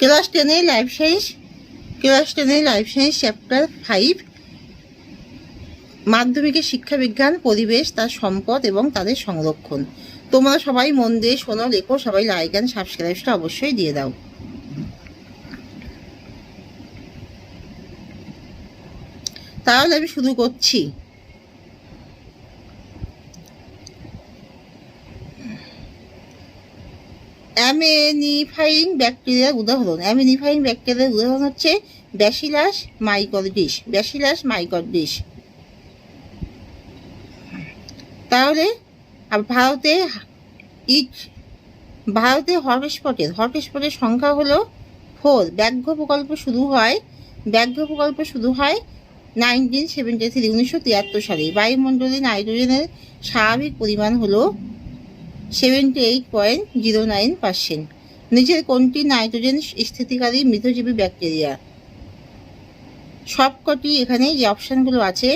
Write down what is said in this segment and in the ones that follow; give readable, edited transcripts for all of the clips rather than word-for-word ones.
Class 10 life science chapter 5 মাধ্যমিকের শিক্ষা বিজ্ঞান, পরিবেশ, তার সম্পদ এবং তাদের সংরক্ষণ। তোমরা সবাই মন দিয়ে শোনো, লেখো, সবাই লাইক অ্যান্ড সাবস্ক্রাইবটা অবশ্যই দিয়ে দাও। তাহলে আমি শুরু করছি। অ্যামিনিফাইং ব্যাকটেরিয়ার উদাহরণ হচ্ছে ব্যাসিলাস মাইকর্ডিস। তাহলে ভারতে হটস্পটের সংখ্যা হলো 4। ব্যাঘ্র প্রকল্প শুরু হয় 1973 সালে। বায়ুমণ্ডলে নাইট্রোজেনের স্বাভাবিক পরিমাণ হলো 78.09%। নিচের কোনটি নাইট্রোজেন স্থিতিকারী মৃতজীবী ব্যাকটেরিয়া? সবকটি এখানে যে অপশানগুলো আছে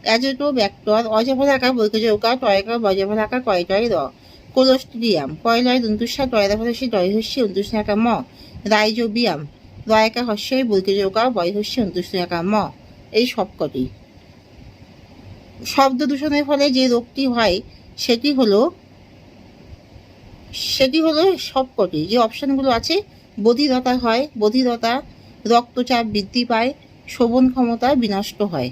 অ্যাজোটোব্যাক্টর, অজভর আকার বৈকজয় উকার টয়কার বজভর আকার কয়টয় র। কোলোস্ট্রিডিয়াম কয়লয় দন্তুস্বা টয়দাভরসী ডয়হস্যি অন্তুষ্ণাকা ম। রাইজোবিয়াম রয়কা হস্যই বৈকজয় উকার বয়হস্যি অন্তুষ্ণাকা ম। এই সবকটি। শব্দ দূষণের ফলে যে রোগটি হয় সেটি হলো সবকটি যে অপশানগুলো আছে। বধিরতা, রক্তচাপ বৃদ্ধি পায়, শোভন ক্ষমতা বিনষ্ট হয়।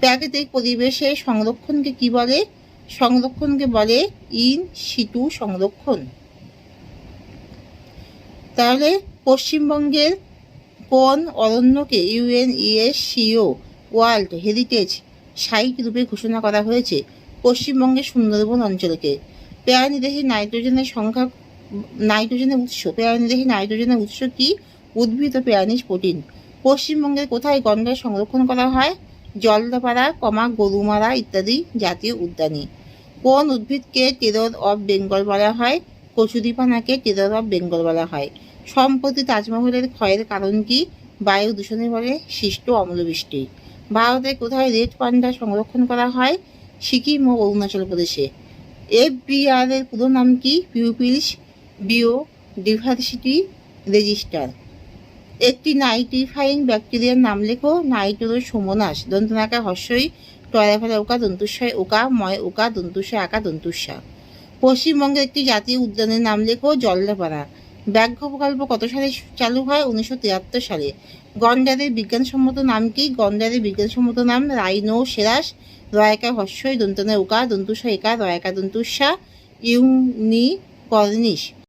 প্রাকৃতিক পরিবেশে সংরক্ষণকে কি বলে? সংরক্ষণকে বলে ইন সিটু সংরক্ষণ। তাহলে পশ্চিমবঙ্গের কোন অরণ্যকে UNESCO ওয়ার্ল্ড হেরিটেজ সাইট রূপে ঘোষণা করা হয়েছে? পশ্চিমবঙ্গের সুন্দরবন অঞ্চলকে। প্রাণীদেহে নাইট্রোজেনের উৎস কি? উদ্ভিদ ও প্রাণীজ প্রোটিন। পশ্চিমবঙ্গের কোথায় গন্ডার সংরক্ষণ করা হয়? জলদাপাড়া, গরুমারা ইত্যাদি জাতীয় উদ্যানে। কোন উদ্ভিদকে টেরর অফ বেঙ্গল বলা হয়? কচুরিপানাকে টেরর অফ বেঙ্গল বলা হয়। সম্প্রতি তাজমহলের ক্ষয়ের কারণ কি? বায়ু দূষণের ফলে সৃষ্ট অম্লবৃষ্টি। ভারতে কোথায় রেড পান্ডা সংরক্ষণ করা হয়? সিকিম ও অরুণাচল প্রদেশে। FBR এর পুরো নাম কি? Pupils biodiversity register. একটি নাইট্রিফাইং ব্যাকটেরিয়ার নাম লেখো। নাইট্রোসোমোনাস দন্তনাকা হস্যই টয়রাফেলা ওকা দন্তুস্বয় ওকা ময় ওকা দন্তুস্বয় আকা দন্তুস্বা। পশ্চিমবঙ্গের একটি জাতীয় উদ্যানের নাম লেখো। জলদাপাড়া। ব্যাঘ্র প্রকল্প কত সালে চালু হয়? 1973 সালে। গন্ডারের বিজ্ঞানসম্মত নাম কি? গন্ডারের বিজ্ঞানসম্মত নাম রাইনোসেরাস রয়কা হস্যই দন্তনে ওকা দন্তুস্বয় একা রয়কা দন্তুস্বা ইউনিকর্নিস।